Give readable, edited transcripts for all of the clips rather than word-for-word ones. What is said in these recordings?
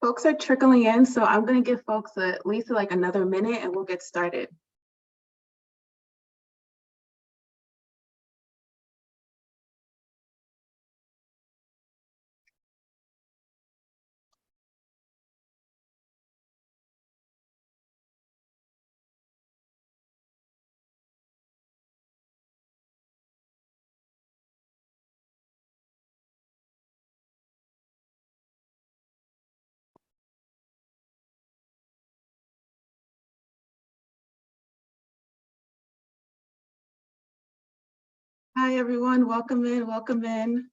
Folks are trickling in, so I'm going to give folks at least like another minute and we'll get started. Hi, everyone. Welcome in. Welcome in.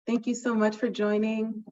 Thank you so much for joining.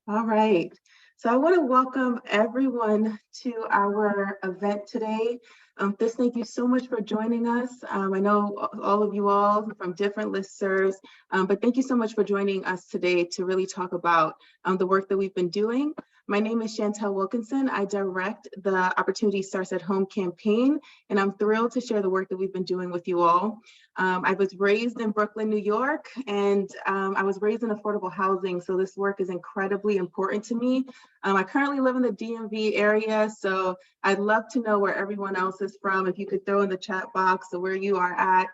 All right. So I want to welcome everyone to our event today. Thank you so much for joining us. I know all of you all from different listservs, but thank you so much for joining us today to really talk about the work that we've been doing. My name is Chantel Wilkinson. I direct the Opportunity Starts at Home campaign, and I'm thrilled to share the work that we've been doing with you all. I was raised in Brooklyn, New York, and I was raised in affordable housing, so this work is incredibly important to me. I currently live in the DMV area, so I'd love to know where everyone else is from. If you could throw in the chat box so where you are at.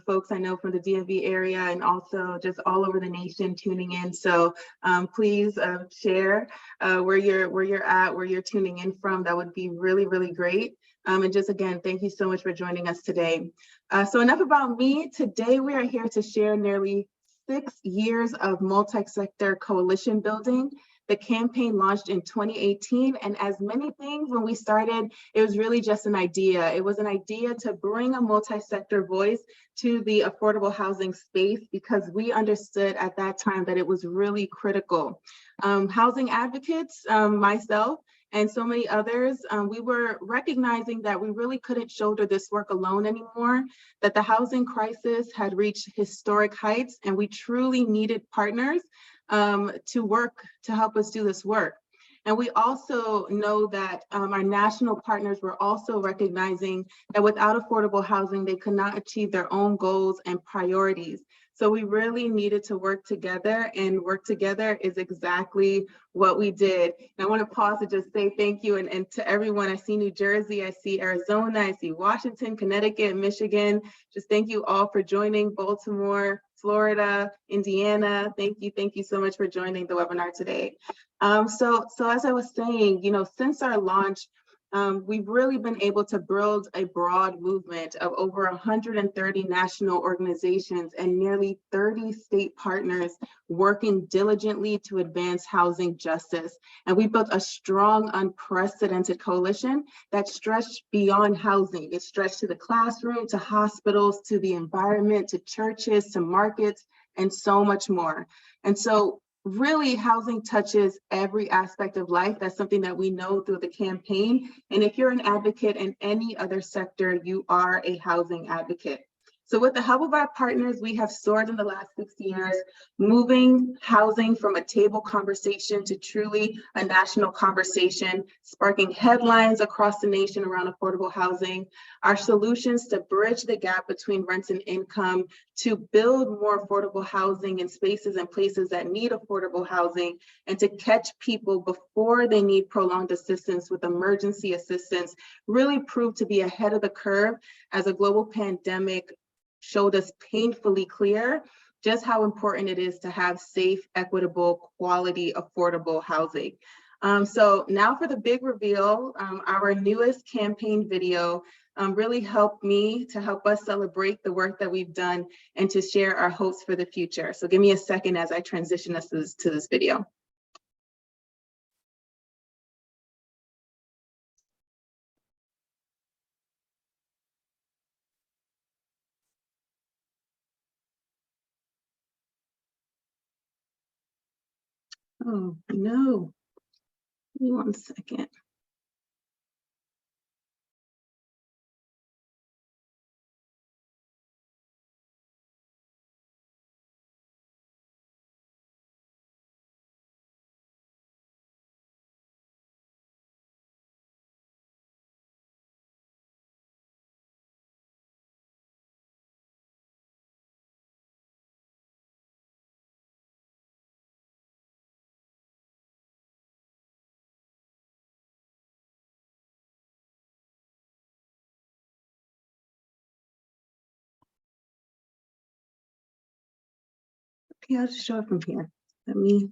Folks I know from the DMV area and also just all over the nation tuning in. So please share where you're at, where you're tuning in from. That would be really, really great. And just again, thank you so much for joining us today. So enough about me. Today we are here to share nearly 6 years of multi-sector coalition building. The campaign launched in 2018, and as many things when we started, it was really just an idea. It was an idea to bring a multi-sector voice to the affordable housing space because we understood at that time that it was really critical. Housing advocates, myself, and so many others, we were recognizing that we really couldn't shoulder this work alone anymore, that the housing crisis had reached historic heights, and we truly needed partners to work to help us do this work. And we also know that our national partners were also recognizing that without affordable housing, they could not achieve their own goals and priorities. So we really needed to work together, and work together is exactly what we did. And I want to pause to just say thank you and to everyone. I see New Jersey, I see Arizona, I see Washington, Connecticut, Michigan. Just thank you all for joining. Baltimore, Florida, Indiana. Thank you so much for joining the webinar today. So as I was saying, since our launch, we've really been able to build a broad movement of over 130 national organizations and nearly 30 state partners working diligently to advance housing justice. And we built a strong, unprecedented coalition that stretched beyond housing. It stretched to the classroom, to hospitals, to the environment, to churches, to markets, and so much more. And so really, housing touches every aspect of life. That's something that we know through the campaign. And if you're an advocate in any other sector, you are a housing advocate. So with the help of our partners, we have soared in the last 6 years, moving housing from a table conversation to truly a national conversation, sparking headlines across the nation around affordable housing. Our solutions to bridge the gap between rents and income, to build more affordable housing in spaces and places that need affordable housing, and to catch people before they need prolonged assistance with emergency assistance, really proved to be ahead of the curve as a global pandemic showed us painfully clear just how important it is to have safe, equitable, quality, affordable housing. So now for the big reveal, our newest campaign video really helped me to help us celebrate the work that we've done and to share our hopes for the future. So give me a second as I transition us to this video. Oh, no. Give me 1 second. Yeah, I'll just show it from here. Let me.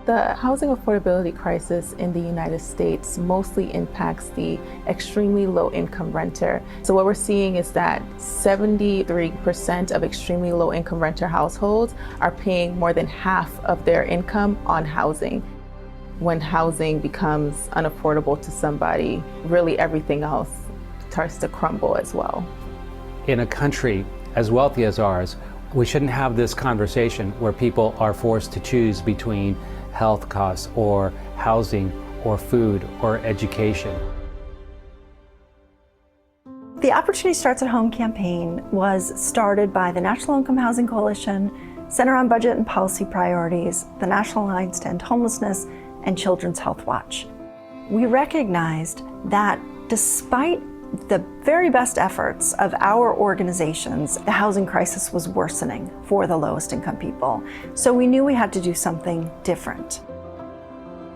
The housing affordability crisis in the United States mostly impacts the extremely low income renter. So what we're seeing is that 73% of extremely low income renter households are paying more than half of their income on housing. When housing becomes unaffordable to somebody, really everything else starts to crumble as well. In a country as wealthy as ours, we shouldn't have this conversation where people are forced to choose between health costs or housing or food or education. The Opportunity Starts at Home campaign was started by the National Income Housing Coalition, Center on Budget and Policy Priorities, the National Alliance to End Homelessness, and Children's Health Watch. We recognized that despite the very best efforts of our organizations, the housing crisis was worsening for the lowest income people. So we knew we had to do something different.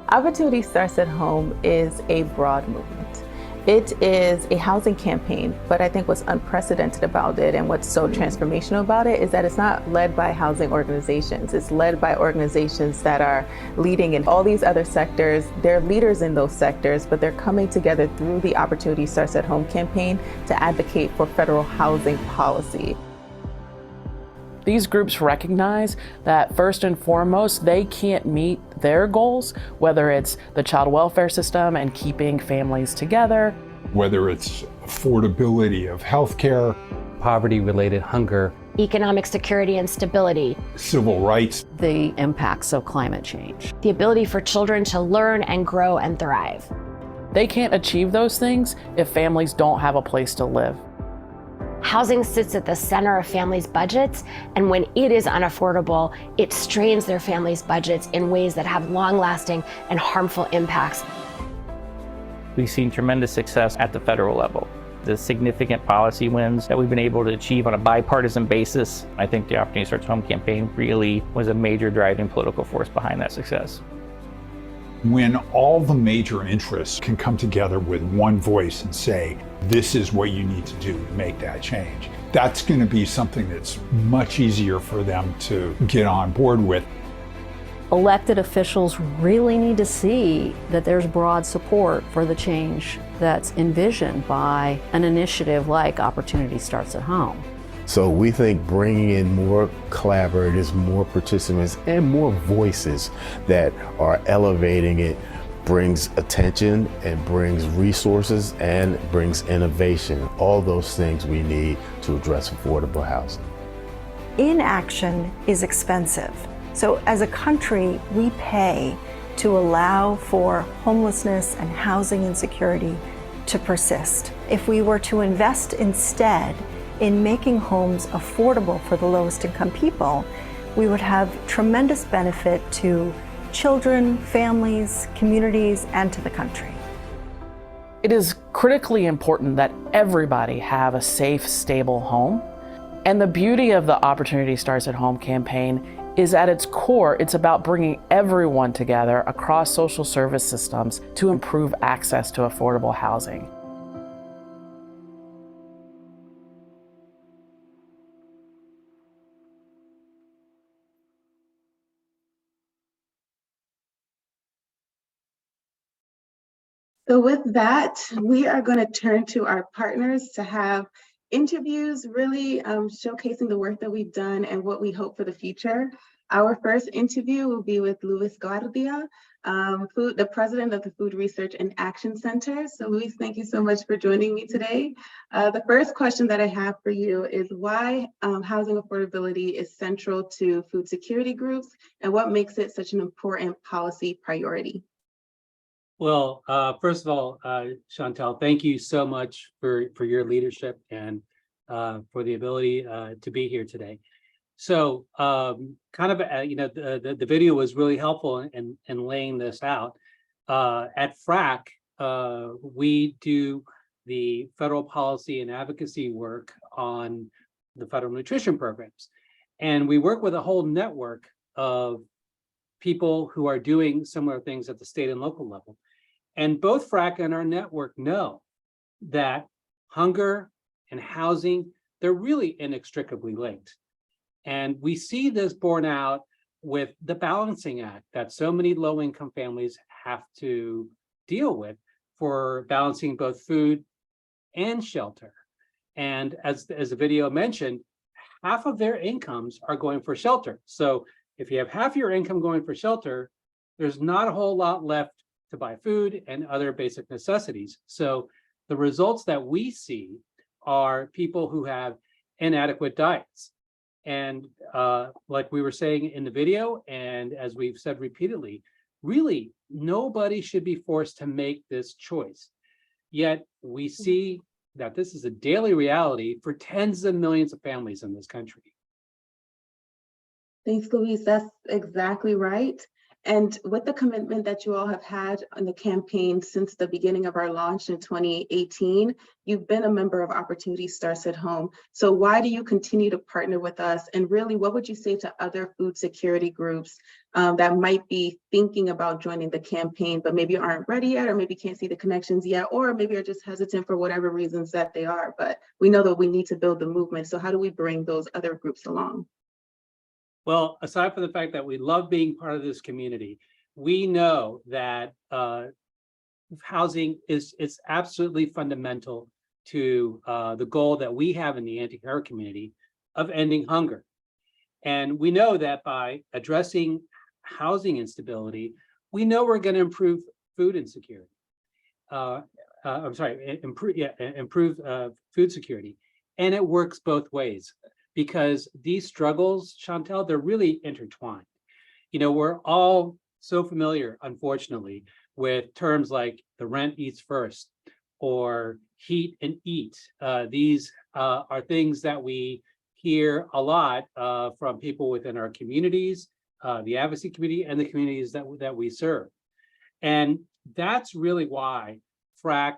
Opportunity Starts at Home is a broad movement. It is a housing campaign, but I think what's unprecedented about it and what's so transformational about it is that it's not led by housing organizations. It's led by organizations that are leading in all these other sectors. They're leaders in those sectors, but they're coming together through the Opportunity Starts at Home campaign to advocate for federal housing policy. These groups recognize that first and foremost, they can't meet their goals, whether it's the child welfare system and keeping families together, whether it's affordability of healthcare, poverty-related hunger, economic security and stability, civil rights, the impacts of climate change, the ability for children to learn and grow and thrive. They can't achieve those things if families don't have a place to live. Housing sits at the center of families' budgets, and when it is unaffordable, it strains their families' budgets in ways that have long-lasting and harmful impacts. We've seen tremendous success at the federal level. The significant policy wins that we've been able to achieve on a bipartisan basis. I think the Opportunity Starts Home campaign really was a major driving political force behind that success. When all the major interests can come together with one voice and say, this is what you need to do to make that change, that's going to be something that's much easier for them to get on board with. elected officials really need to see that there's broad support for the change that's envisioned by an initiative like Opportunity Starts at Home. So we think bringing in more collaborators, more participants, and more voices that are elevating it brings attention and brings resources and brings innovation. All those things we need to address affordable housing. Inaction is expensive. So as a country, we pay to allow for homelessness and housing insecurity to persist. If we were to invest instead in making homes affordable for the lowest income people, we would have tremendous benefit to children, families, communities, and to the country. It is critically important that everybody have a safe, stable home. And the beauty of the Opportunity Starts at Home campaign is at its core, it's about bringing everyone together across social service systems to improve access to affordable housing. So with that, we are going to turn to our partners to have interviews really showcasing the work that we've done and what we hope for the future. Our first interview will be with Luis Guardia, the president of the Food Research and Action Center. So Luis, thank you so much for joining me today. The first question that I have for you is why housing affordability is central to food security groups and what makes it such an important policy priority? Well, first of all, Chantal, thank you so much for your leadership and for the ability to be here today. So kind of, the video was really helpful in laying this out. At FRAC, we do the federal policy and advocacy work on the federal nutrition programs. And we work with a whole network of people who are doing similar things at the state and local level. And both FRAC and our network know that hunger and housing, they're really inextricably linked. And we see this borne out with the balancing act that so many low-income families have to deal with for balancing both food and shelter. And as the video mentioned, half of their incomes are going for shelter. So if you have half your income going for shelter, there's not a whole lot left to buy food and other basic necessities. So the results that we see are people who have inadequate diets. And like we were saying in the video, and as we've said repeatedly, really nobody should be forced to make this choice. Yet we see that this is a daily reality for tens of millions of families in this country. Thanks, Luis. That's exactly right. And with the commitment that you all have had on the campaign since the beginning of our launch in 2018, you've been a member of Opportunity Starts at Home. So why do you continue to partner with us? And really, what would you say to other food security groups that might be thinking about joining the campaign, but maybe aren't ready yet, or maybe can't see the connections yet, or maybe are just hesitant for whatever reasons that they are? But we know that we need to build the movement. So how do we bring those other groups along? Well, aside from the fact that we love being part of this community, we know that housing is absolutely fundamental to the goal that we have in the anti-hunger community of ending hunger. And we know that by addressing housing instability, we know we're going to improve food insecurity. Improve food security. And it works both ways, because these struggles, Chantel, they're really intertwined. You know, we're all so familiar, unfortunately, with terms like the rent eats first or heat and eat. These are things that we hear a lot from people within our communities, the advocacy community, and the communities that we serve. And that's really why FRAC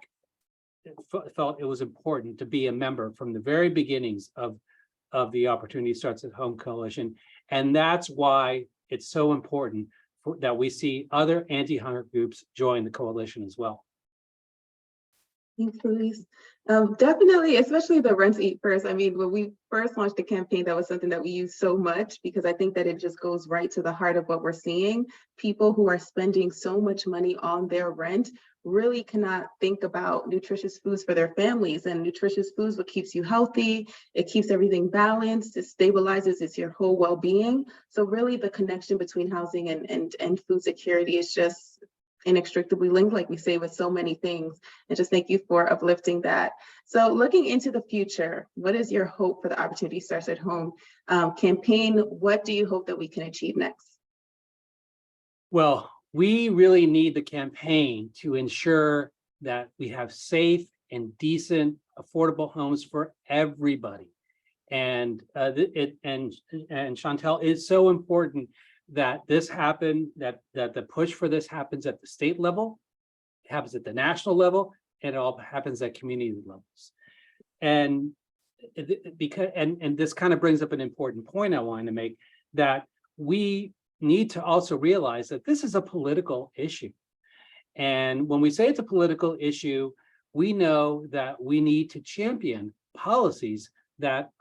felt it was important to be a member from the very beginnings of the Opportunity Starts at Home Coalition. And that's why it's so important that we see other anti-hunger groups join the coalition as well. Thanks, Luis. Definitely, especially the rent eat first. I mean, when we first launched the campaign, that was something that we used so much, because I think that it just goes right to the heart of what we're seeing. People who are spending so much money on their rent really cannot think about nutritious foods for their families. And nutritious foods, what keeps you healthy, it keeps everything balanced, it stabilizes, it's your whole well-being. So really the connection between housing and food security is just inextricably linked, like we say with so many things. And just thank you for uplifting that. So looking into the future, what is your hope for the Opportunity Starts at Home campaign? What do you hope that we can achieve next? Well, we really need the campaign to ensure that we have safe and decent, affordable homes for everybody. And Chantel, it's so important that this happen, that the push for this happens at the state level, it happens at the national level, and it all happens at community levels. And this kind of brings up an important point I wanted to make, that we need to also realize that this is a political issue. And when we say it's a political issue, we know that we need to champion policies that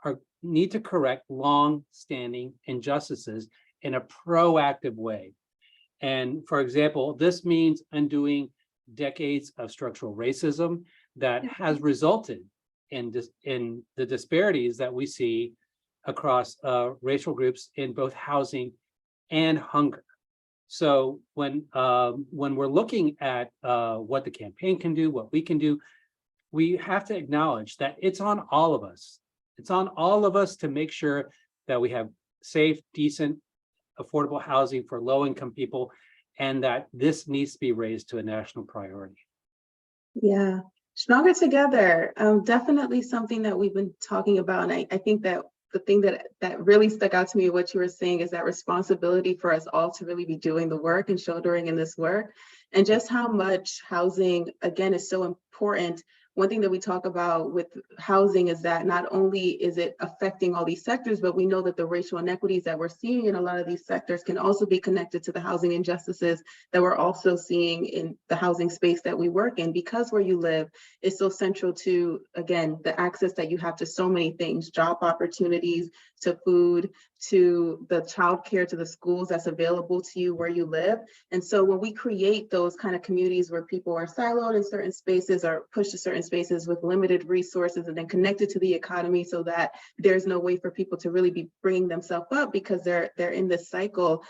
need to correct long-standing injustices in a proactive way. And for example, this means undoing decades of structural racism that has resulted in the disparities that we see across racial groups in both housing and hunger. So when we're looking at what the campaign can do, what we can do, we have to acknowledge that it's on all of us. It's on all of us to make sure that we have safe, decent, affordable housing for low-income people, and that this needs to be raised to a national priority. Yeah, stronger together. Definitely something that we've been talking about. And I think that the thing that really stuck out to me, what you were saying, is that responsibility for us all to really be doing the work and shouldering in this work, and just how much housing, again, is so important. One thing that we talk about with housing is that not only is it affecting all these sectors, but we know that the racial inequities that we're seeing in a lot of these sectors can also be connected to the housing injustices that we're also seeing in the housing space that we work in, because where you live is so central to, again, the access that you have to so many things, job opportunities, to food, to the childcare, to the schools that's available to you where you live. And so when we create those kind of communities where people are siloed in certain spaces or pushed to certain spaces with limited resources and then connected to the economy, so that there's no way for people to really be bringing themselves up because they're in this cycle,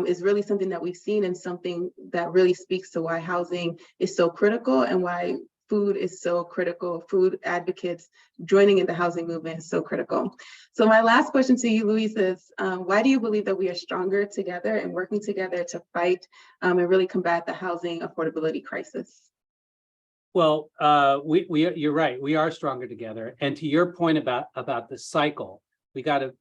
is really something that we've seen, and something that really speaks to why housing is so critical and why food is so critical. Food advocates joining in the housing movement is so critical. So my last question to you, Luis, is why do you believe that we are stronger together and working together to fight and really combat the housing affordability crisis? Well, you're right. We are stronger together. And to your point about the cycle, we got to,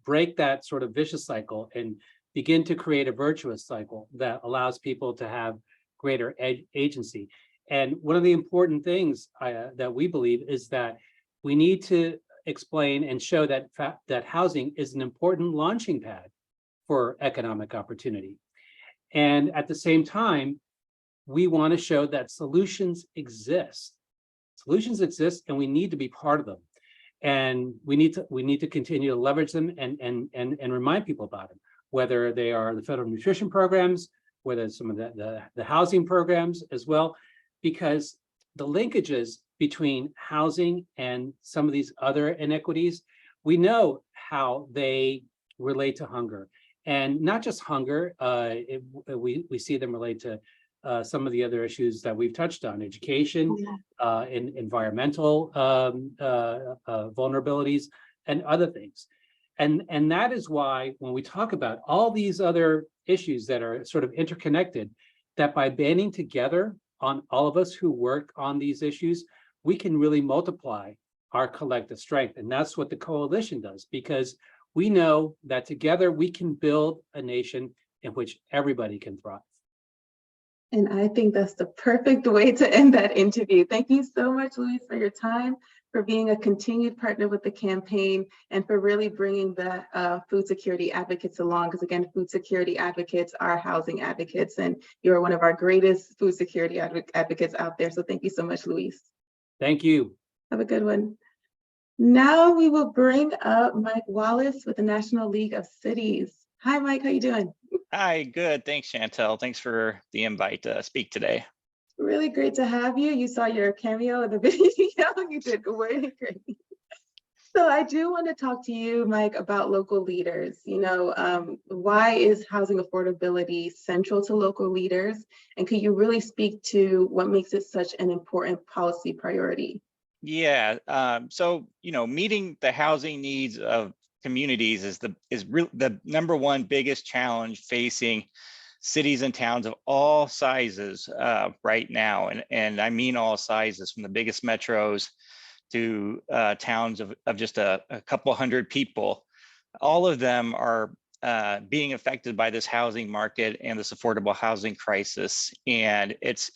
break that sort of vicious cycle and begin to create a virtuous cycle that allows people to have greater agency. And one of the important things that we believe is that we need to explain and show that housing is an important launching pad for economic opportunity. And at the same time, we want to show that solutions exist. Solutions exist, and we need to be part of them. And we need to continue to leverage them and remind people about them, whether they are the federal nutrition programs, whether it's some of the housing programs as well, because the linkages between housing and some of these other inequities, we know how they relate to hunger. And not just hunger, we see them relate to some of the other issues that we've touched on: education, environmental vulnerabilities, and other things. And that is why when we talk about all these other issues that are sort of interconnected, that by banding together on all of us who work on these issues, we can really multiply our collective strength. And that's what the coalition does, because we know that together we can build a nation in which everybody can thrive. And I think that's the perfect way to end that interview. Thank you so much, Luis, for your time, for being a continued partner with the campaign, and for really bringing the food security advocates along. Because again, food security advocates are housing advocates, and you're one of our greatest food security advocates out there. So thank you so much, Luis. Thank you. Have a good one. Now we will bring up Mike Wallace with the National League of Cities. Hi, Mike, how you doing? Hi, good. Thanks, Chantel. Thanks for the invite to speak today. Really great to have you. You saw your cameo in the video. You did really great. So I do want to talk to you, Mike, about local leaders. Why is housing affordability central to local leaders? And could you really speak to what makes it such an important policy priority? Yeah. So meeting the housing needs of communities is the number one biggest challenge facing cities and towns of all sizes right now, and I mean all sizes, from the biggest metros to towns of just a couple hundred people. All of them are being affected by this housing market and this affordable housing crisis, and it's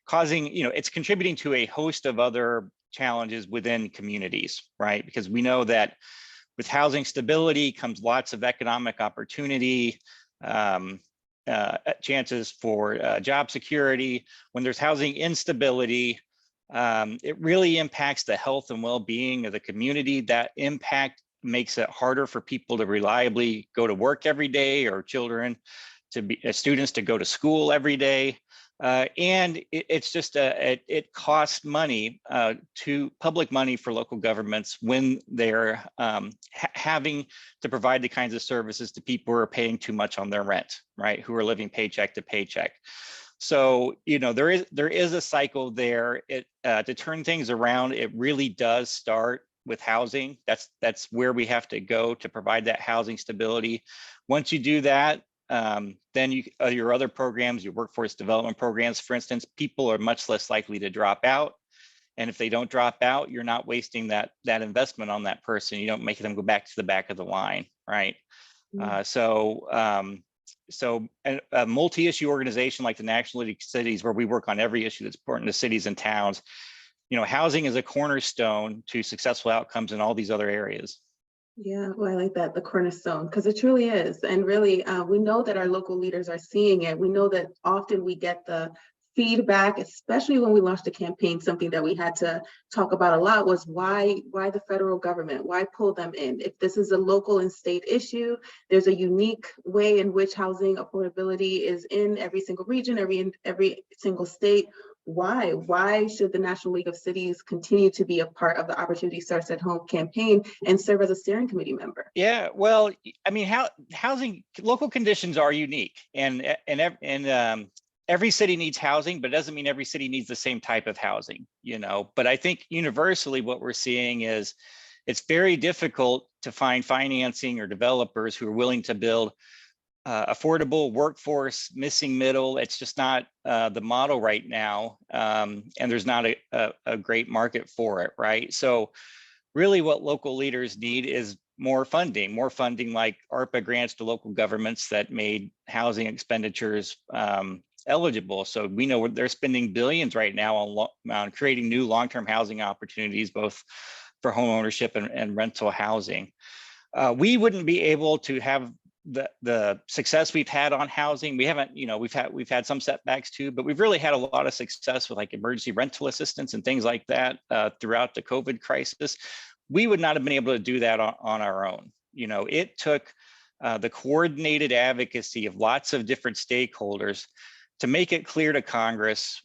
causing, it's contributing to a host of other challenges within communities, right? Because we know that with housing stability comes lots of economic opportunity, chances for job security. When there's housing instability, it really impacts the health and well-being of the community. That impact makes it harder for people to reliably go to work every day, or students to go to school every day. And it's just it costs money to public money for local governments when they're having to provide the kinds of services to people who are paying too much on their rent, right? Who are living paycheck to paycheck. So there is a cycle there. To turn things around, it really does start with housing. That's where we have to go to provide that housing stability. Once you do that, then your other programs, your workforce development programs, for instance, people are much less likely to drop out, And if they don't drop out, you're not wasting that investment on that person. You don't make them go back to the back of the line, right? So a multi-issue organization like the National League of Cities, where we work on every issue that's important to cities and towns, housing is a cornerstone to successful outcomes in all these other areas. Yeah, well, I like that, the cornerstone, because it truly is. And really, we know that our local leaders are seeing it. We know that often we get the feedback, especially when we launched a campaign. Something that we had to talk about a lot was why the federal government, why pull them in? If this is a local and state issue, there's a unique way in which housing affordability is in every single region, every single state. Why should the National League of Cities continue to be a part of the Opportunity Starts at Home campaign and serve as a steering committee member? Yeah, well, I mean, housing, local conditions are unique, and every city needs housing, but it doesn't mean every city needs the same type of housing, But I think universally what we're seeing is it's very difficult to find financing or developers who are willing to build affordable workforce, missing middle. It's just not the model right now, and there's not a great market for it, right? So really what local leaders need is more funding like ARPA grants to local governments that made housing expenditures eligible. So we know they're spending billions right now on creating new long-term housing opportunities, both for home ownership and rental housing. We wouldn't be able to have the success we've had on housing. We haven't, we've had some setbacks too, but we've really had a lot of success with like emergency rental assistance and things like that throughout the COVID crisis. We would not have been able to do that on our own. It took the coordinated advocacy of lots of different stakeholders to make it clear to Congress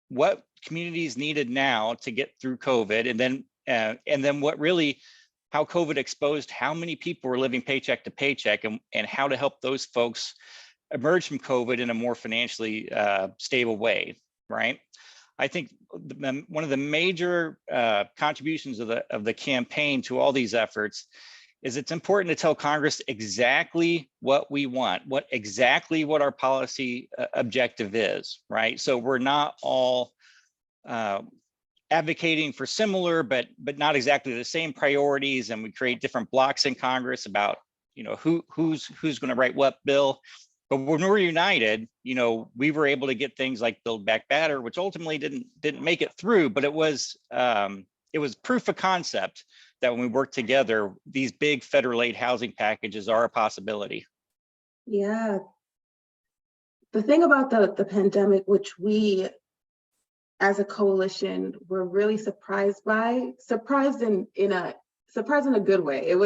what communities needed now to get through COVID, and then what really, how COVID exposed how many people were living paycheck to paycheck, and how to help those folks emerge from COVID in a more financially stable way, right? I think one of the major contributions of the campaign to all these efforts is it's important to tell Congress exactly what we want, what our policy objective is, right? So we're not all advocating for similar, but not exactly the same priorities, and we create different blocks in Congress about who's going to write what bill. But when we're united, we were able to get things like Build Back Better, which ultimately didn't make it through, but it was proof of concept that when we work together, these big federal aid housing packages are a possibility. Yeah. The thing about the pandemic, which we as a coalition were really surprised in a good way. It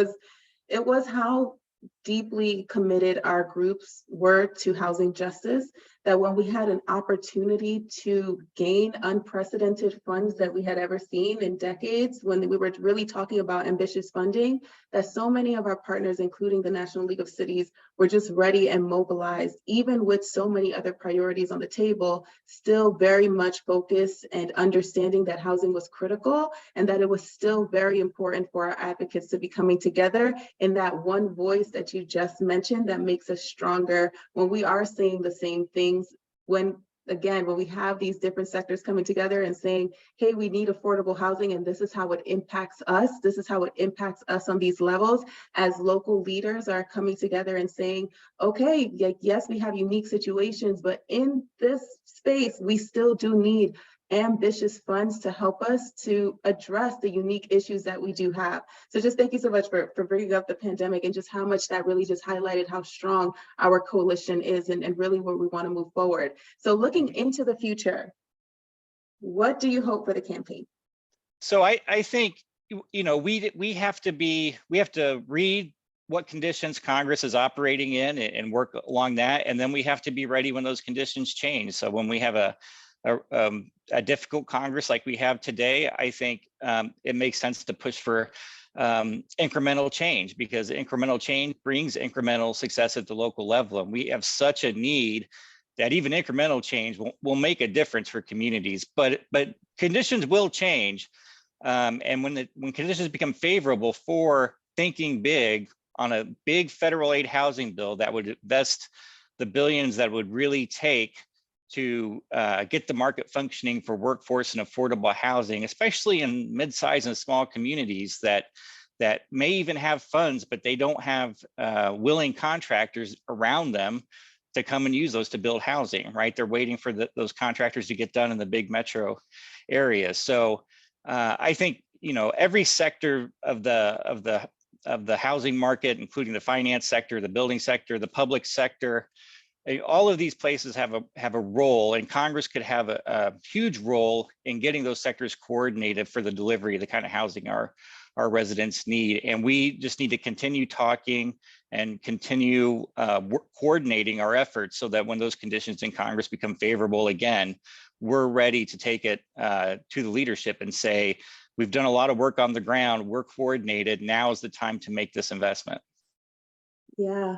was how deeply committed our groups were to housing justice, that when we had an opportunity to gain unprecedented funds that we had ever seen in decades, when we were really talking about ambitious funding, that so many of our partners, including the National League of Cities, were just ready and mobilized, even with so many other priorities on the table, still very much focused and understanding that housing was critical, and that it was still very important for our advocates to be coming together in that one voice that you just mentioned that makes us stronger when we are saying the same things. When we have these different sectors coming together and saying, hey, we need affordable housing, and this is how it impacts us. This is how it impacts us on these levels. As local leaders are coming together and saying, okay, yes, we have unique situations, but in this space, we still do need ambitious funds to help us to address the unique issues that we do have. So just thank you so much for bringing up the pandemic, and just how much that really just highlighted how strong our coalition is, and really where we want to move forward. So looking into the future, what do you hope for the campaign? So I think, we have to read what conditions Congress is operating in and work along that. And then we have to be ready when those conditions change. So when we have a difficult Congress like we have today, I think it makes sense to push for incremental change, because incremental change brings incremental success at the local level. And we have such a need that even incremental change will make a difference for communities. But conditions will change. And when conditions become favorable for thinking big on a big federal aid housing bill that would invest the billions that would really take to get the market functioning for workforce and affordable housing, especially in mid-sized and small communities that may even have funds, but they don't have willing contractors around them to come and use those to build housing, right? They're waiting for those contractors to get done in the big metro areas. So I think, you know, every sector of the housing market, including the finance sector, the building sector, the public sector, all of these places have a role, and Congress could have a huge role in getting those sectors coordinated for the delivery of the kind of housing our residents need. And we just need to continue talking and continue coordinating our efforts so that when those conditions in Congress become favorable again, we're ready to take it to the leadership and say, we've done a lot of work on the ground, we're coordinated, now is the time to make this investment. Yeah.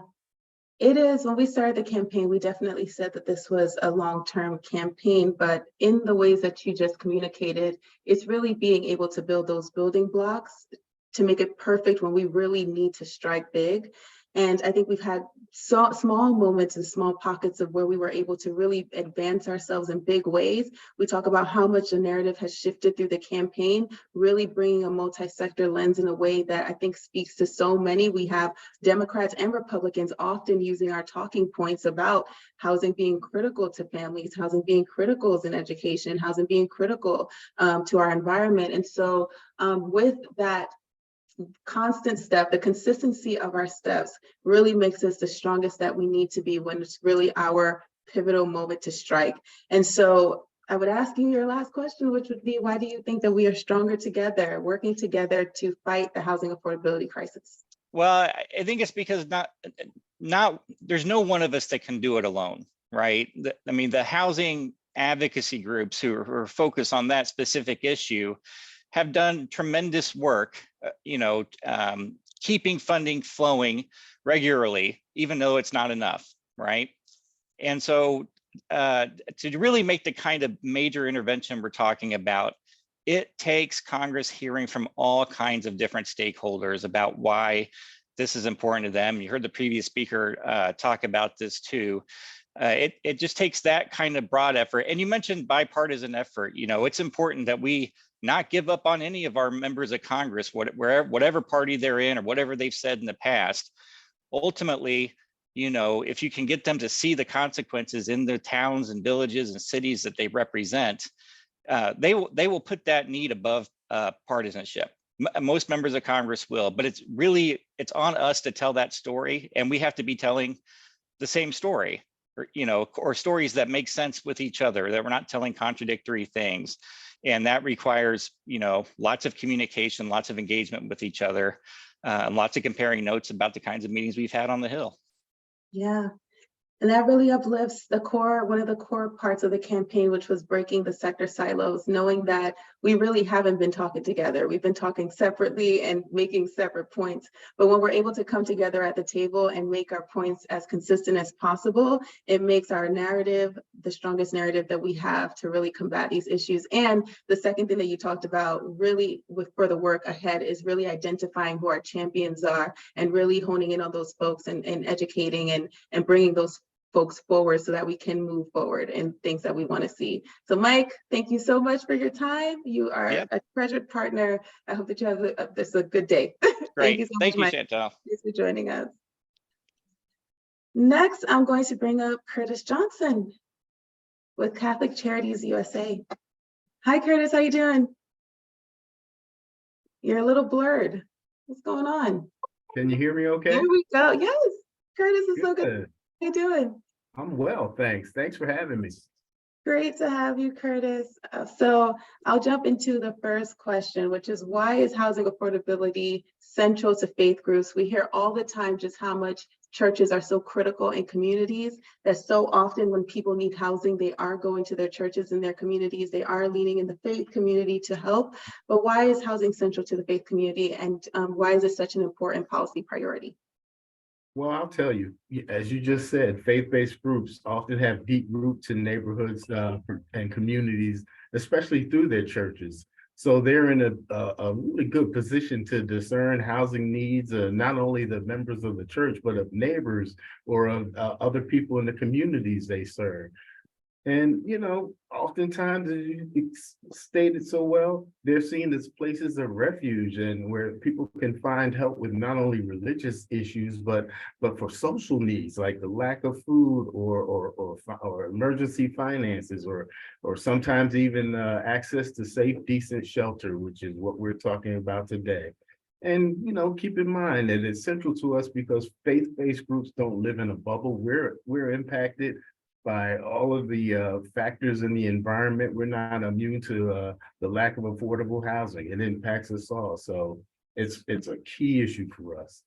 It is. When we started the campaign, we definitely said that this was a long-term campaign, but in the ways that you just communicated, it's really being able to build those building blocks to make it perfect when we really need to strike big. And I think we've had small moments and small pockets of where we were able to really advance ourselves in big ways. We talk about how much the narrative has shifted through the campaign, really bringing a multi-sector lens in a way that I think speaks to so many. We have Democrats and Republicans often using our talking points about housing being critical to families, housing being critical in education, housing being critical to our environment. And so with that constant step, the consistency of our steps really makes us the strongest that we need to be when it's really our pivotal moment to strike. And so I would ask you your last question, which would be, why do you think that we are stronger together, working together to fight the housing affordability crisis? Well, I think it's because there's no one of us that can do it alone, right? I mean, the housing advocacy groups who are focused on that specific issue have done tremendous work, keeping funding flowing regularly, even though it's not enough, right? And so to really make the kind of major intervention we're talking about, it takes Congress hearing from all kinds of different stakeholders about why this is important to them. You heard the previous speaker talk about this too. It just takes that kind of broad effort. And you mentioned bipartisan effort. You know, it's important that we not give up on any of our members of Congress, whatever party they're in or whatever they've said in the past. Ultimately, you know, if you can get them to see the consequences in their towns and villages and cities that they represent, they will put that need above partisanship. Most members of Congress will, but it's on us to tell that story, and we have to be telling the same story, or stories that make sense with each other, that we're not telling contradictory things. And that requires, lots of communication, lots of engagement with each other, and lots of comparing notes about the kinds of meetings we've had on the Hill. Yeah. And that really uplifts one of the core parts of the campaign, which was breaking the sector silos, knowing that we really haven't been talking together. We've been talking separately and making separate points. But when we're able to come together at the table and make our points as consistent as possible, it makes our narrative the strongest narrative that we have to really combat these issues. And the second thing that you talked about really for the work ahead is really identifying who our champions are and really honing in on those folks and educating and bringing those folks forward so that we can move forward in things that we want to see. So Mike, thank you so much for your time. You are a treasured partner. I hope that you have a good day. Thank you so much, Mike. Chantal. Thanks for joining us. Next, I'm going to bring up Curtis Johnson with Catholic Charities USA. Hi, Curtis, how you doing? You're a little blurred. What's going on? Can you hear me okay? There we go. Yes, Curtis is so good. How you doing? I'm well, thanks. Thanks for having me. Great to have you, Curtis. So I'll jump into the first question, which is, why is housing affordability central to faith groups? We hear all the time just how much churches are so critical in communities, that so often when people need housing, they are going to their churches and their communities. They are leaning in the faith community to help. But why is housing central to the faith community, and why is it such an important policy priority? Well, I'll tell you, as you just said, faith-based groups often have deep roots in neighborhoods and communities, especially through their churches. So they're in a really good position to discern housing needs, not only the members of the church, but of neighbors or of other people in the communities they serve. And, oftentimes, as you stated so well, they're seen as places of refuge and where people can find help with not only religious issues, but for social needs like the lack of food or emergency finances or sometimes even access to safe, decent shelter, which is what we're talking about today. And, keep in mind that it's central to us because faith-based groups don't live in a bubble. We're impacted by all of the factors in the environment. We're not immune to the lack of affordable housing. It impacts us all. So it's a key issue for us.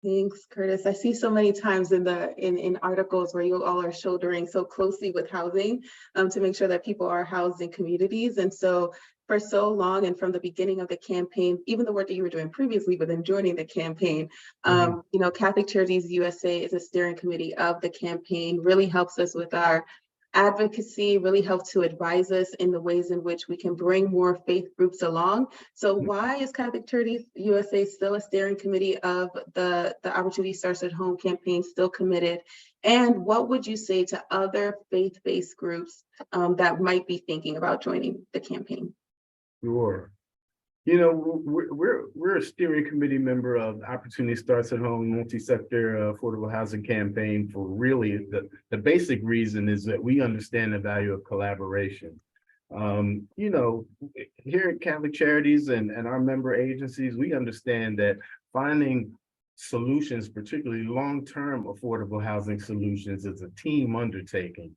Thanks, Curtis. I see so many times in articles where you all are shouldering so closely with housing to make sure that people are housed in communities. And so for so long and from the beginning of the campaign, even the work that you were doing previously, but then joining the campaign, Catholic Charities USA is a steering committee of the campaign, really helps us with our advocacy, really helps to advise us in the ways in which we can bring more faith groups along. So why is Catholic Charities USA still a steering committee of the Opportunity Starts at Home campaign, still committed? And what would you say to other faith-based groups that might be thinking about joining the campaign? Sure. We're a steering committee member of Opportunity Starts at Home multi-sector affordable housing campaign for really the basic reason is that we understand the value of collaboration. Here at Catholic Charities and our member agencies, we understand that finding solutions, particularly long-term affordable housing solutions, is a team undertaking.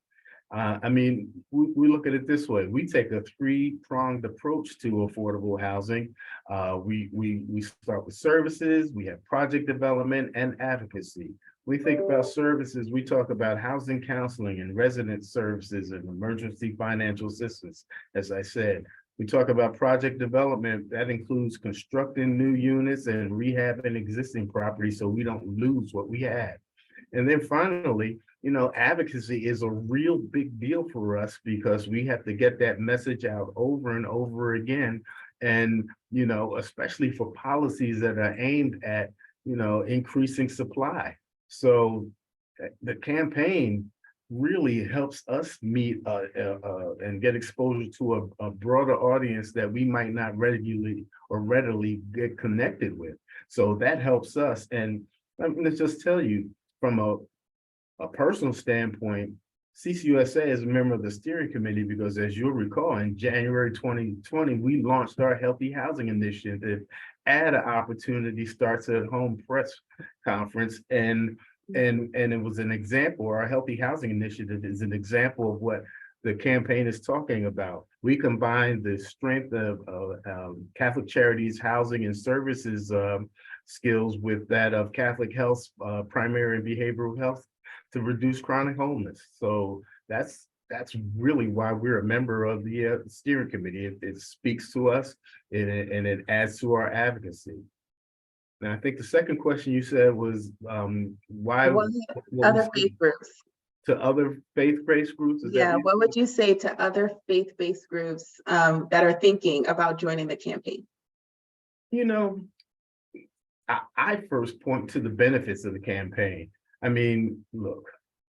We look at it this way. We take a three-pronged approach to affordable housing. We start with services, we have project development and advocacy. We think about services, we talk about housing counseling and resident services and emergency financial assistance, as I said. We talk about project development, that includes constructing new units and rehabbing existing properties so we don't lose what we have. And then finally, advocacy is a real big deal for us because we have to get that message out over and over again. And, especially for policies that are aimed at, increasing supply. So the campaign really helps us meet and get exposure to a broader audience that we might not readily get connected with. So that helps us. And let's just tell you, from a personal standpoint, CCUSA is a member of the steering committee because, as you'll recall, in January 2020, we launched our Healthy Housing Initiative at an Opportunity Starts at Home press conference. And it was an example, our Healthy Housing Initiative is an example of what the campaign is talking about. We combine the strength of Catholic Charities housing and services skills with that of Catholic Health's primary and behavioral health to reduce chronic homelessness. So that's really why we're a member of the steering committee. It speaks to us and it adds to our advocacy. Now, I think the second question you said was why other faith groups. To other faith-based groups? What would you say to other faith-based groups that are thinking about joining the campaign? I first point to the benefits of the campaign. Look,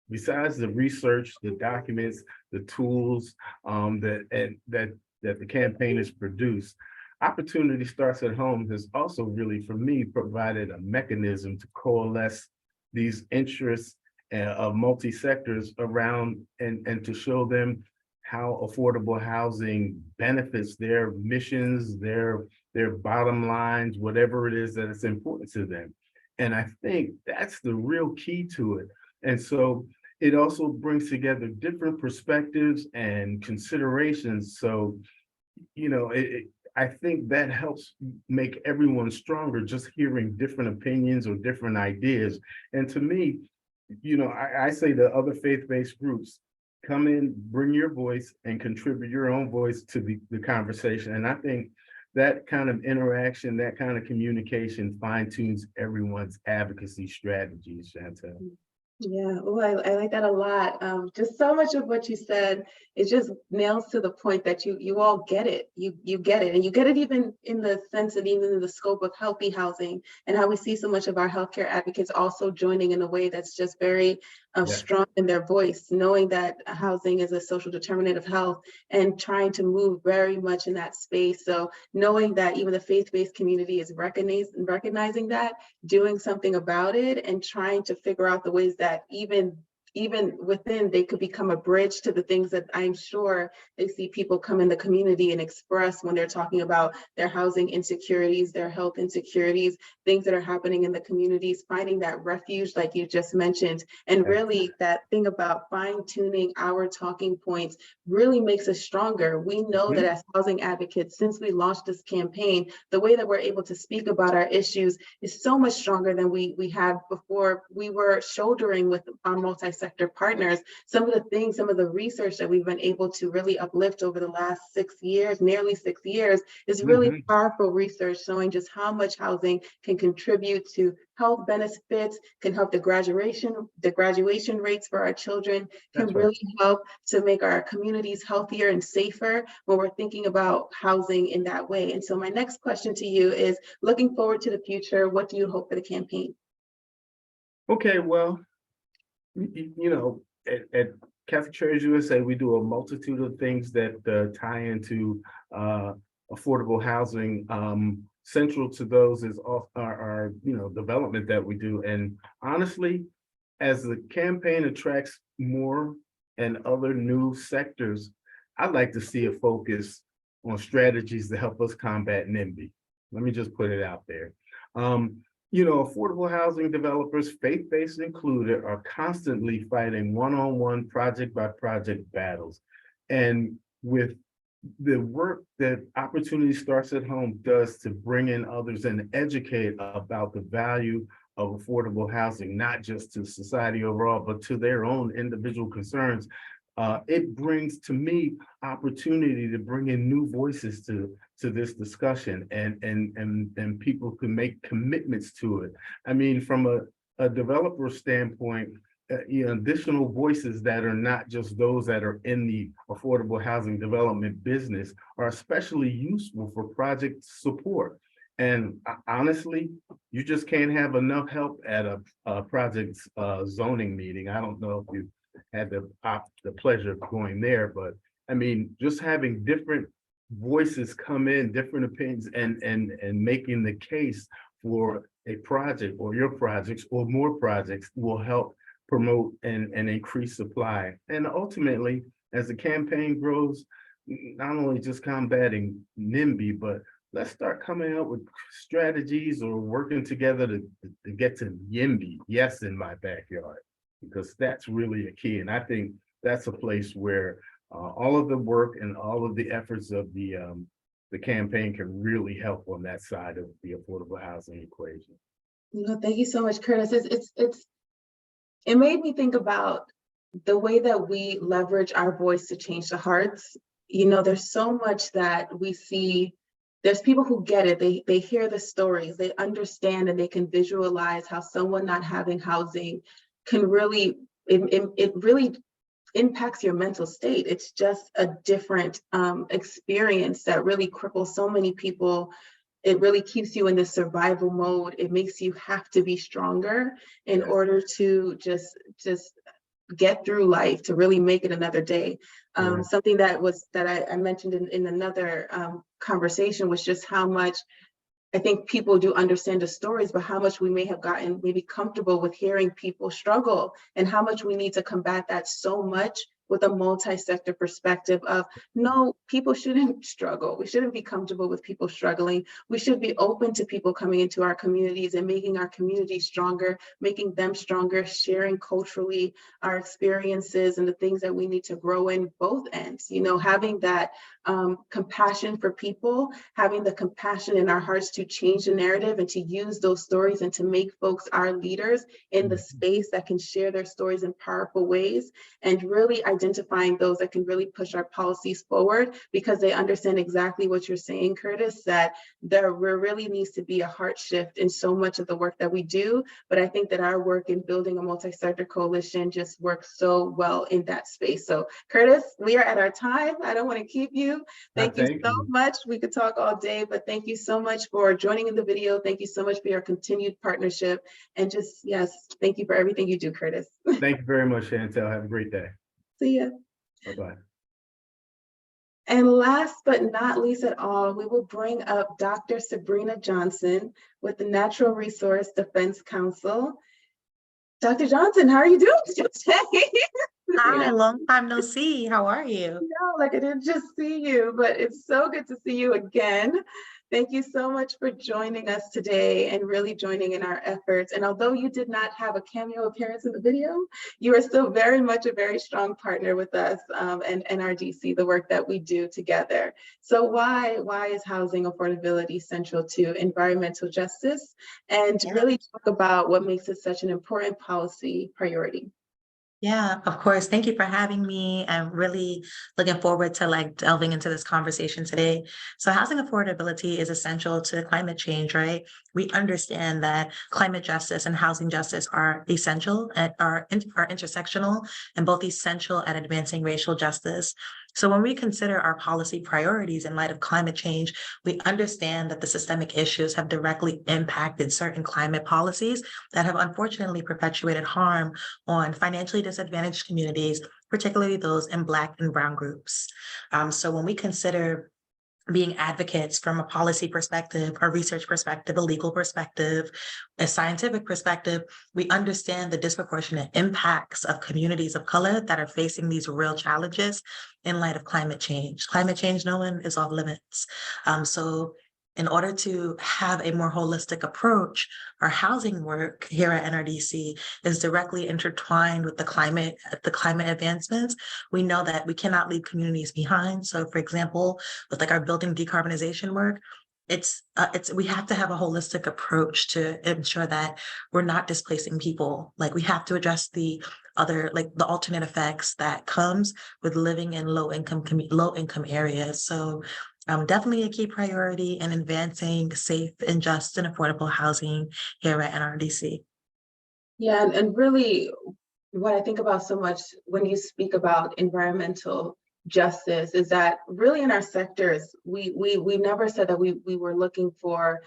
besides the research, the documents, the tools that the campaign has produced, Opportunity Starts at Home has also really, for me, provided a mechanism to coalesce these interests of multi-sectors around and to show them how affordable housing benefits their missions, their bottom lines, whatever it is that is important to them. And I think that's the real key to it. And so it also brings together different perspectives and considerations. So, I think that helps make everyone stronger, just hearing different opinions or different ideas. And to me, I say to other faith-based groups, come in, bring your voice and contribute your own voice to the conversation. And I think that kind of interaction, that kind of communication fine-tunes everyone's advocacy strategies, Chantel. Yeah, well, I like that a lot. Just so much of what you said, it just nails to the point that you all get it. You get it, and you get it even in the sense of even in the scope of healthy housing and how we see so much of our healthcare advocates also joining in a way that's just very Yes. strong in their voice, knowing that housing is a social determinant of health and trying to move very much in that space. So knowing that even the faith-based community is recognizing that, doing something about it, and trying to figure out the ways that even within they could become a bridge to the things that I'm sure they see people come in the community and express when they're talking about their housing insecurities, their health insecurities, things that are happening in the communities, finding that refuge like you just mentioned. And really that thing about fine tuning our talking points really makes us stronger. We know that as housing advocates, since we launched this campaign, the way that we're able to speak about our issues is so much stronger than we had before. We were shouldering with our multi-sector partners some of the things, some of the research that we've been able to really uplift over the last 6 years, nearly 6 years, is really powerful research showing just how much housing can contribute to health benefits, can help the graduation rates for our children, can really help to make our communities healthier and safer when we're thinking about housing in that way. And so my next question to you is, looking forward to the future, what do you hope for the campaign? Okay, well, you know, at Catholic Charities USA, we do a multitude of things that tie into affordable housing. Central to those is our development that we do. And honestly, as the campaign attracts more and other new sectors, I'd like to see a focus on strategies to help us combat NIMBY. Let me just put it out there. Affordable housing developers, faith-based included, are constantly fighting one-on-one, project-by-project battles. And with the work that Opportunity Starts at Home does to bring in others and educate about the value of affordable housing, not just to society overall, but to their own individual concerns, it brings to me opportunity to bring in new voices to this discussion, and people can make commitments to it. I mean, from a developer standpoint, additional voices that are not just those that are in the affordable housing development business are especially useful for project support. And honestly, you just can't have enough help at a project zoning meeting. I don't know if you had the pleasure of going there, but I mean, just having different voices come in, different opinions, and making the case for a project or your projects or more projects will help promote and increase supply. And ultimately, as the campaign grows, not only just combating NIMBY, but let's start coming up with strategies or working together to get to YIMBY, yes, in my backyard, because that's really a key. And I think that's a place where all of the work and all of the efforts of the campaign can really help on that side of the affordable housing equation. Thank you so much, Curtis. It made me think about the way that we leverage our voice to change the hearts. There's so much that we see. There's people who get it. They hear the stories, they understand, and they can visualize how someone not having housing can really, it really impacts your mental state. It's just a different experience that really cripples so many people. It really keeps you in this survival mode. It makes you have to be stronger in order to just get through life, to really make it another day. Something that I mentioned in another conversation was just how much I think people do understand the stories, but how much we may have gotten maybe comfortable with hearing people struggle, and how much we need to combat that so much with a multi-sector perspective of, no, people shouldn't struggle. We shouldn't be comfortable with people struggling. We should be open to people coming into our communities and making our communities stronger, making them stronger, sharing culturally our experiences and the things that we need to grow in both ends. Having that compassion for people, having the compassion in our hearts to change the narrative and to use those stories and to make folks our leaders in the space that can share their stories in powerful ways. And really identifying those that can really push our policies forward, because they understand exactly what you're saying, Curtis, that there really needs to be a heart shift in so much of the work that we do. But I think that our work in building a multi-sector coalition just works so well in that space. So Curtis, we are at our time. I don't want to keep you. Thank you so much. We could talk all day, but thank you so much for joining in the video. Thank you so much for your continued partnership. And just, yes, thank you for everything you do, Curtis. Thank you very much, Chantel. Have a great day. See ya. Bye-bye. And last but not least at all, we will bring up Dr. Sabrina Johnson with the Natural Resource Defense Council. Dr. Johnson, how are you doing today? Hi, long time no see. How are you? No, like I didn't just see you, but it's so good to see you again. Thank you so much for joining us today and really joining in our efforts. And although you did not have a cameo appearance in the video, you are still very much a very strong partner with us and NRDC, the work that we do together. So why is housing affordability central to environmental justice? And really talk about what makes it such an important policy priority. Yeah, of course. Thank you for having me. I'm really looking forward to delving into this conversation today. So housing affordability is essential to climate change, right? We understand that climate justice and housing justice are essential and are intersectional and both essential at advancing racial justice. So when we consider our policy priorities in light of climate change, we understand that the systemic issues have directly impacted certain climate policies that have unfortunately perpetuated harm on financially disadvantaged communities, particularly those in Black and Brown groups. So when we consider being advocates from a policy perspective, a research perspective, a legal perspective, a scientific perspective, we understand the disproportionate impacts of communities of color that are facing these real challenges in light of climate change. Climate change, no one is off limits. So in order to have a more holistic approach, our housing work here at NRDC is directly intertwined with the climate advancements. We know that we cannot leave communities behind. So for example, with our building decarbonization work, we have to have a holistic approach to ensure that we're not displacing people. We have to address the other, the alternate effects that comes with living in low income areas. So definitely a key priority in advancing safe and just and affordable housing here at NRDC. Yeah, and really what I think about so much when you speak about environmental justice is that really in our sectors, we never said that we were looking for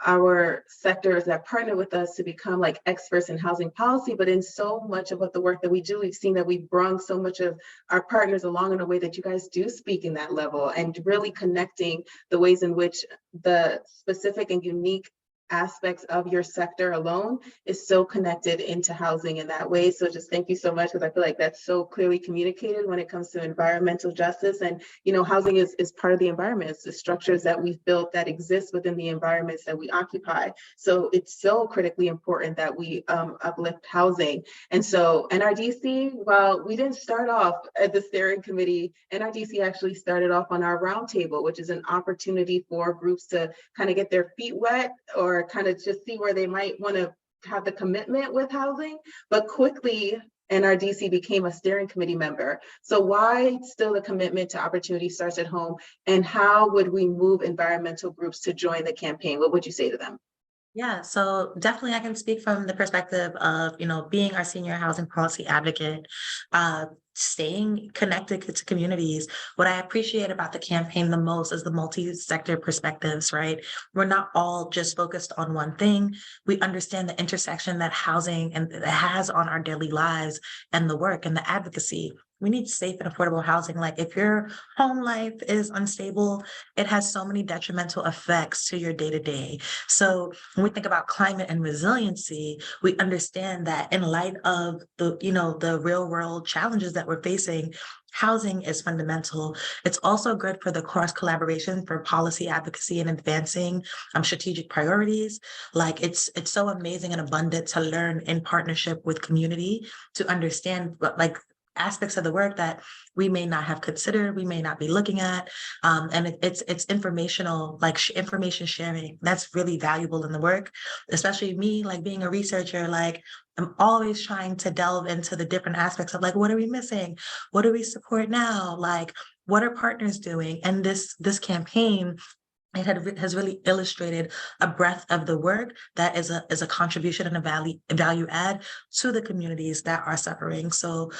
our sectors that partner with us to become experts in housing policy, but in so much of what the work that we do, we've seen that we've brought so much of our partners along in a way that you guys do speak in that level, and really connecting the ways in which the specific and unique aspects of your sector alone is so connected into housing in that way. So just thank you so much, because I feel like that's so clearly communicated when it comes to environmental justice. And housing is part of the environment. It's the structures that we've built that exist within the environments that we occupy. So it's so critically important that we uplift housing. And so NRDC, while we didn't start off at the steering committee, NRDC actually started off on our roundtable, which is an opportunity for groups to kind of get their feet wet or kind of just see where they might want to have the commitment with housing. But quickly, NRDC became a steering committee member. So why still the commitment to Opportunity Starts at Home? And how would we move environmental groups to join the campaign? What would you say to them? Yeah, so definitely I can speak from the perspective of, being our senior housing policy advocate, staying connected to communities. What I appreciate about the campaign the most is the multi-sector perspectives, right? We're not all just focused on one thing. We understand the intersection that housing and it has on our daily lives and the work and the advocacy. We need safe and affordable housing. If your home life is unstable, it has so many detrimental effects to your day-to-day. So when we think about climate and resiliency, we understand that in light of the real world challenges that we're facing, housing is fundamental. It's also good for the cross collaboration for policy advocacy and advancing strategic priorities. It's so amazing and abundant to learn in partnership with community to understand aspects of the work that we may not have considered, we may not be looking at. And it's informational, like information sharing. That's really valuable in the work, especially me, like being a researcher, like I'm always trying to delve into the different aspects of like, what are we missing? What do we support now? Like, what are partners doing? And this campaign, has really illustrated a breadth of the work that is a contribution and a value add to the communities that are suffering. So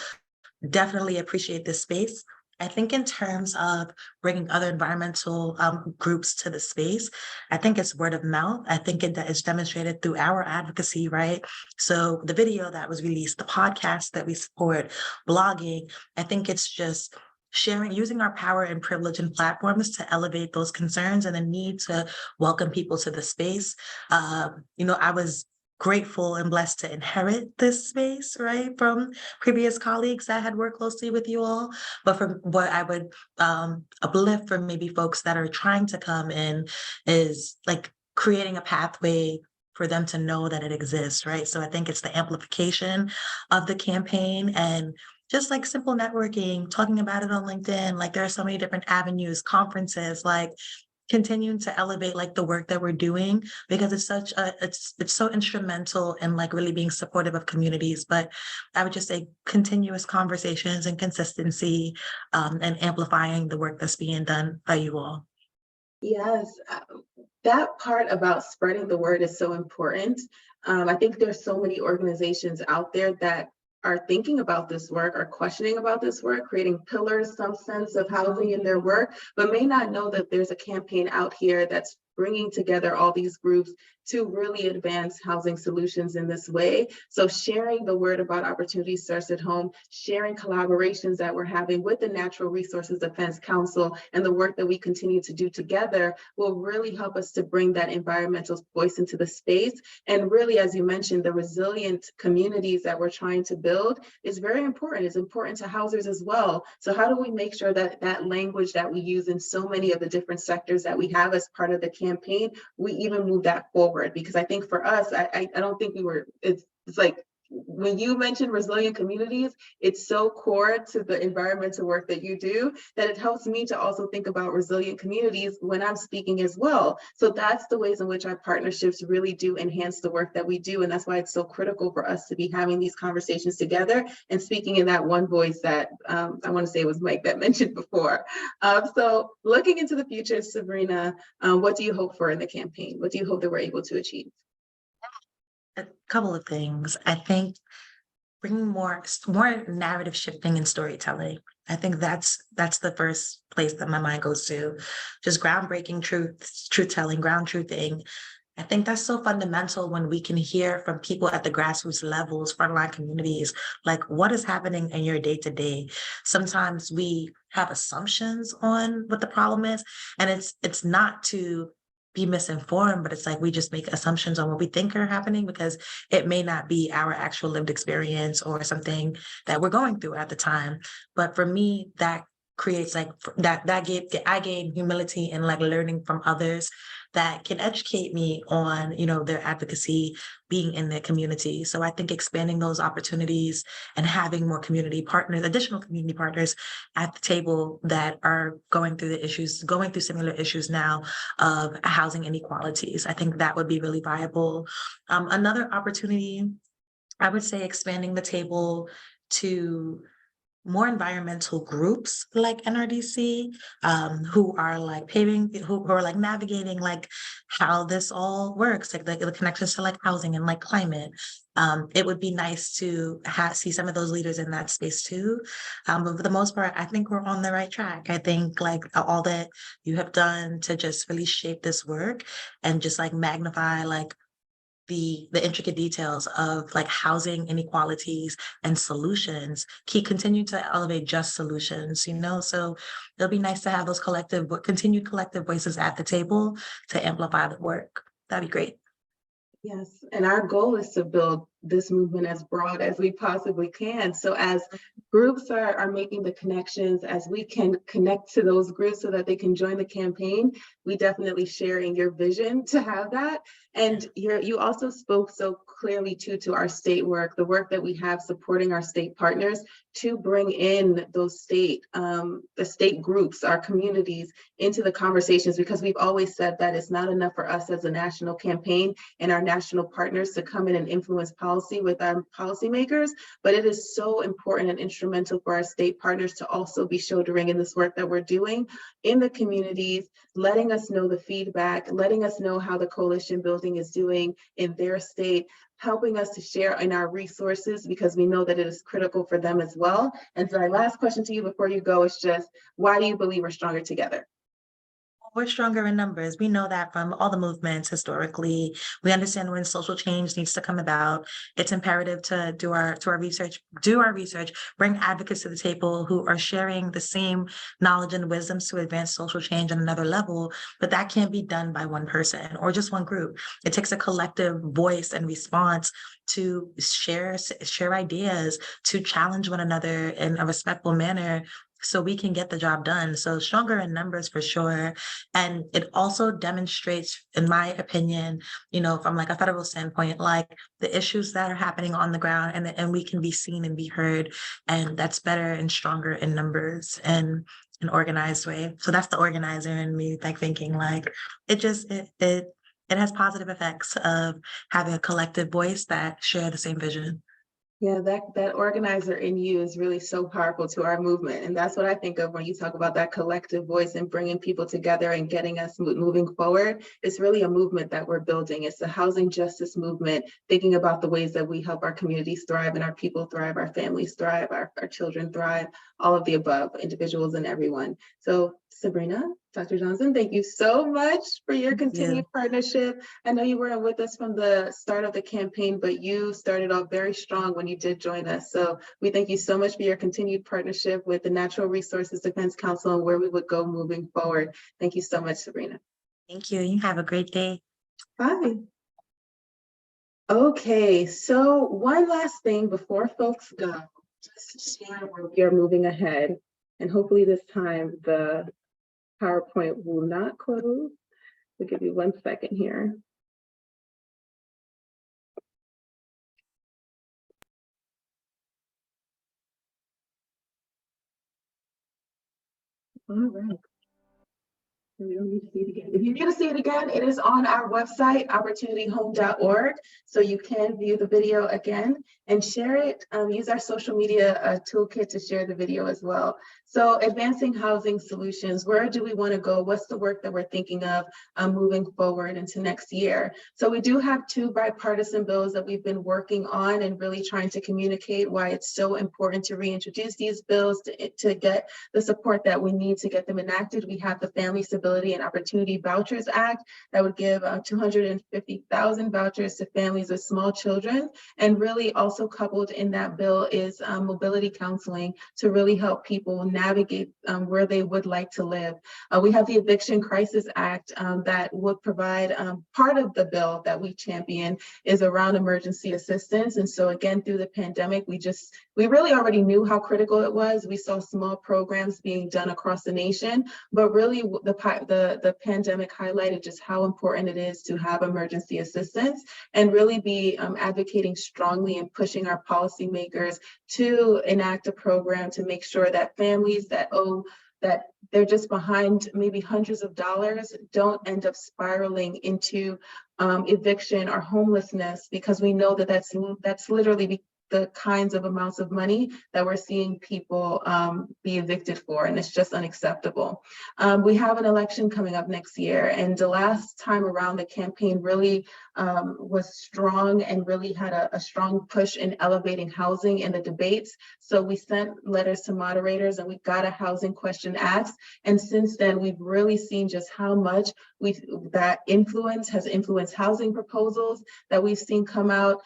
definitely appreciate this space. I think in terms of bringing other environmental groups to the space, I think it's word of mouth. I think it's demonstrated through our advocacy, right? So the video that was released, the podcast that we support, blogging, I think it's just sharing, using our power and privilege and platforms to elevate those concerns and the need to welcome people to the space. I was grateful and blessed to inherit this space, right, from previous colleagues that had worked closely with you all. But from what I would uplift for maybe folks that are trying to come in is like creating a pathway for them to know that it exists, right? So I think it's the amplification of the campaign and just like simple networking, talking about it on LinkedIn. Like there are so many different avenues, conferences, like continuing to elevate like the work that we're doing because it's so instrumental in like really being supportive of communities. But I would just say continuous conversations and consistency and amplifying the work that's being done by you all. Yes, that part about spreading the word is so important. I think there's so many organizations out there that are thinking about this work, are questioning about this work, creating pillars, some sense of housing in their work, but may not know that there's a campaign out here that's bringing together all these groups to really advance housing solutions in this way. So sharing the word about Opportunity Starts at Home, sharing collaborations that we're having with the Natural Resources Defense Council and the work that we continue to do together will really help us to bring that environmental voice into the space. And really, as you mentioned, the resilient communities that we're trying to build is very important. It's important to housers as well. So how do we make sure that that language that we use in so many of the different sectors that we have as part of the campaign, we even move that forward? Because I think for us, I don't think it's like when you mentioned resilient communities, it's so core to the environmental work that you do that it helps me to also think about resilient communities when I'm speaking as well. So that's the ways in which our partnerships really do enhance the work that we do. And that's why it's so critical for us to be having these conversations together and speaking in that one voice that I want to say it was Mike that mentioned before. So looking into the future, Sabrina, what do you hope for in the campaign? What do you hope that we're able to achieve? A couple of things. I think bringing more narrative shifting and storytelling. I think that's the first place that my mind goes to. Just groundbreaking truth telling, ground truthing. I think that's so fundamental when we can hear from people at the grassroots levels, frontline communities, like what is happening in your day to day. Sometimes we have assumptions on what the problem is, and it's not to be misinformed, but it's like we just make assumptions on what we think are happening because it may not be our actual lived experience or something that we're going through at the time. But for me, that creates like I gain humility and like learning from others that can educate me on, their advocacy, being in their community. So I think expanding those opportunities and having more community partners, additional community partners at the table that are going through similar issues now of housing inequalities. I think that would be really viable. Another opportunity, I would say expanding the table to more environmental groups like NRDC, who are like who are like navigating like how this all works, like the connections to like housing and like climate. It would be nice to see some of those leaders in that space too. But for the most part, I think we're on the right track. I think like all that you have done to just really shape this work and just like magnify like the intricate details of like housing inequalities and solutions, continue to elevate just solutions, so it'll be nice to have those continued collective voices at the table to amplify the work. That'd be great. Yes, and our goal is to build this movement as broad as we possibly can. So as groups are making the connections, as we can connect to those groups so that they can join the campaign, we definitely share in your vision to have that. And you also spoke so clearly too to our state work, the work that we have supporting our state partners to bring in those the state groups, our communities into the conversations, because we've always said that it's not enough for us as a national campaign and our national partners to come in and influence policy with our policymakers, but it is so important and instrumental for our state partners to also be shouldering in this work that we're doing in the communities, letting us know the feedback, letting us know how the coalition building is doing in their state, helping us to share in our resources, because we know that it is critical for them as well. And so my last question to you before you go is just, why do you believe we're stronger together? We're stronger in numbers. We know that from all the movements historically. We understand when social change needs to come about. It's imperative to do our research, bring advocates to the table who are sharing the same knowledge and wisdoms to advance social change on another level. But that can't be done by one person or just one group. It takes a collective voice and response to share ideas, to challenge one another in a respectful manner, so we can get the job done. So stronger in numbers for sure. And it also demonstrates, in my opinion, from like a federal standpoint, like the issues that are happening on the ground, and we can be seen and be heard. And that's better and stronger in numbers and an organized way. So that's the organizer in me, like thinking like it has positive effects of having a collective voice that share the same vision. Yeah, that organizer in you is really so powerful to our movement. And that's what I think of when you talk about that collective voice and bringing people together and getting us moving forward. It's really a movement that we're building. It's a housing justice movement, thinking about the ways that we help our communities thrive and our people thrive, our families thrive, our children thrive, all of the above, individuals and everyone. So Sabrina, Dr. Johnson, thank you so much for your continued partnership. I know you weren't with us from the start of the campaign, but you started off very strong when you did join us. So we thank you so much for your continued partnership with the Natural Resources Defense Council and where we would go moving forward. Thank you so much, Sabrina. Thank you. You have a great day. Bye. Okay, so one last thing before folks go, just to share where we are moving ahead. And hopefully this time the PowerPoint will not close. We'll give you 1 second here. All right. We don't need to see it again. If you need to see it again, it is on our website, opportunityhome.org. So you can view the video again and share it. Use our social media toolkit to share the video as well. So advancing housing solutions, where do we want to go? What's the work that we're thinking of moving forward into next year? So we do have 2 bipartisan bills that we've been working on and really trying to communicate why it's so important to reintroduce these bills to get the support that we need to get them enacted. We have the Family Stability and Opportunity Vouchers Act that would give 250,000 vouchers to families with small children. And really also coupled in that bill is mobility counseling to really help people navigate where they would like to live. We have the Eviction Crisis Act that would provide part of the bill that we champion is around emergency assistance. And so again, through the pandemic, we really already knew how critical it was. We saw small programs being done across the nation, but really the pandemic highlighted just how important it is to have emergency assistance and really be advocating strongly and pushing our policymakers to enact a program to make sure that families that they're just behind maybe hundreds of dollars don't end up spiraling into eviction or homelessness, because we know that that's literally the kinds of amounts of money that we're seeing people be evicted for, and it's just unacceptable. We have an election coming up next year, and the last time around the campaign really was strong and really had a strong push in elevating housing in the debates. So we sent letters to moderators and we got a housing question asked. And since then, we've really seen just how much that has influenced housing proposals that we've seen come out,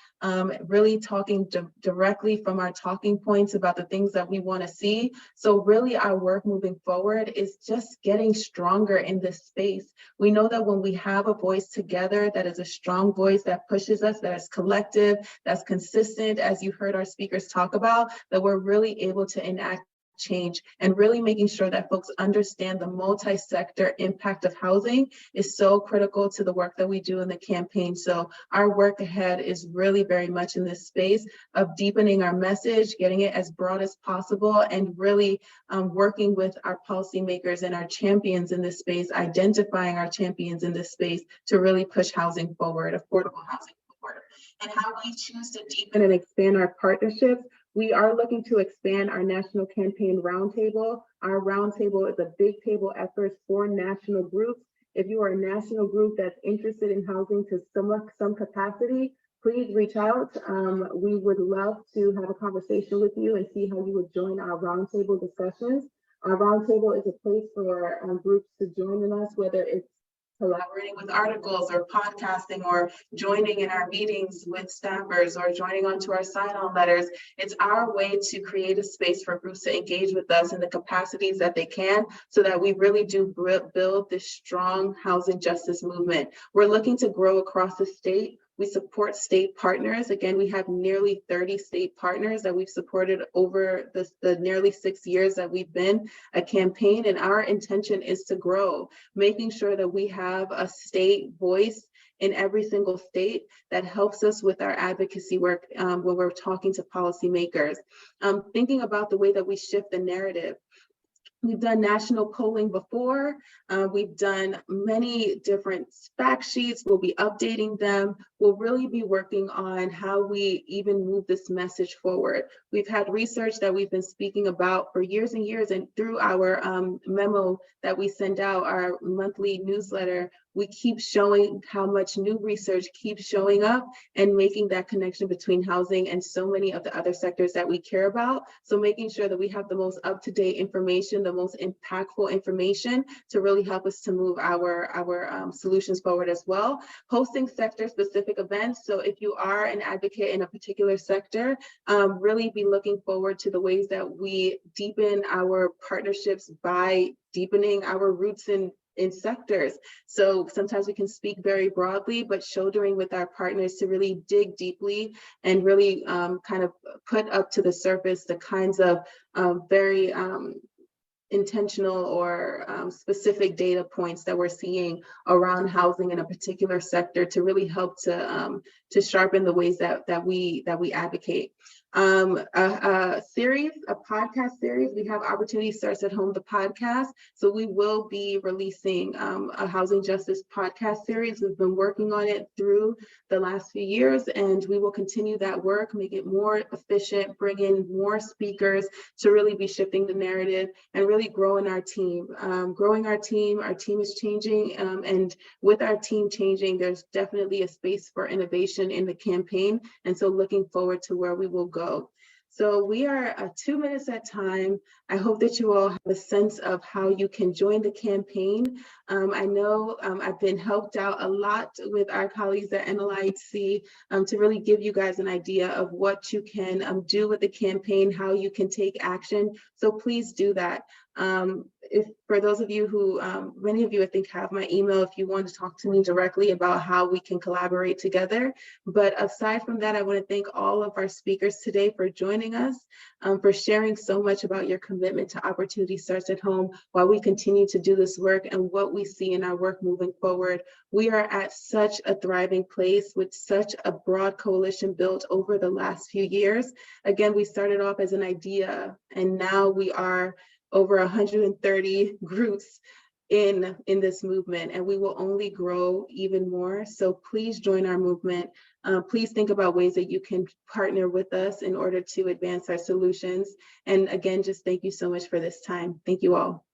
really talking directly from our talking points about the things that we want to see. So really our work moving forward is just getting stronger in this space. We know that when we have a voice together that is a strong strong voice that pushes us, that is collective, that's consistent, as you heard our speakers talk about, that we're really able to enact change, and really making sure that folks understand the multi-sector impact of housing is so critical to the work that we do in the campaign. So our work ahead is really very much in this space of deepening our message, getting it as broad as possible, and really working with our policymakers and our champions in this space, identifying our champions in this space to really push housing forward, affordable housing forward. And how we choose to deepen and expand our partnerships. We are looking to expand our national campaign roundtable. Our roundtable is a big table effort for national groups. If you are a national group that's interested in housing to some capacity, please reach out. We would love to have a conversation with you and see how you would join our roundtable discussions. Our roundtable is a place for groups to join in us, whether it's collaborating with articles or podcasting or joining in our meetings with staffers or joining onto our sign-on letters. It's our way to create a space for groups to engage with us in the capacities that they can, so that we really do build this strong housing justice movement. We're looking to grow across the state. We support state partners. Again, we have nearly 30 state partners that we've supported over the nearly 6 years that we've been a campaign. And our intention is to grow, making sure that we have a state voice in every single state that helps us with our advocacy work when we're talking to policymakers. Thinking about the way that we shift the narrative. We've done national polling before. We've done many different fact sheets. We'll be updating them. We'll really be working on how we even move this message forward. We've had research that we've been speaking about for years and years, and through our memo that we send out, our monthly newsletter, we keep showing how much new research keeps showing up and making that connection between housing and so many of the other sectors that we care about. So making sure that we have the most up-to-date information, the most impactful information to really help us to move our solutions forward as well. Hosting sector-specific events. So if you are an advocate in a particular sector, really be looking forward to the ways that we deepen our partnerships by deepening our roots in sectors. So sometimes we can speak very broadly, but shouldering with our partners to really dig deeply and really kind of put up to the surface the kinds of very intentional or specific data points that we're seeing around housing in a particular sector to really help to sharpen the ways that we advocate. A podcast series. We have Opportunity Starts at Home, the podcast. So we will be releasing a housing justice podcast series. We've been working on it through the last few years, and we will continue that work, make it more efficient, bring in more speakers to really be shifting the narrative and really growing our team. Our team is changing, and with our team changing, there's definitely a space for innovation in the campaign. And so looking forward to where we will go. So we are 2 minutes at time. I hope that you all have a sense of how you can join the campaign. I know I've been helped out a lot with our colleagues at NLIHC to really give you guys an idea of what you can do with the campaign, how you can take action. So please do that. If for those of you who, many of you I think have my email if you want to talk to me directly about how we can collaborate together. But aside from that, I want to thank all of our speakers today for joining us, for sharing so much about your commitment to Opportunity Starts at Home while we continue to do this work and what we see in our work moving forward. We are at such a thriving place with such a broad coalition built over the last few years. Again, we started off as an idea, and now we are over 130 groups in this movement, and we will only grow even more. So please join our movement. Please think about ways that you can partner with us in order to advance our solutions. And again, just thank you so much for this time. Thank you all.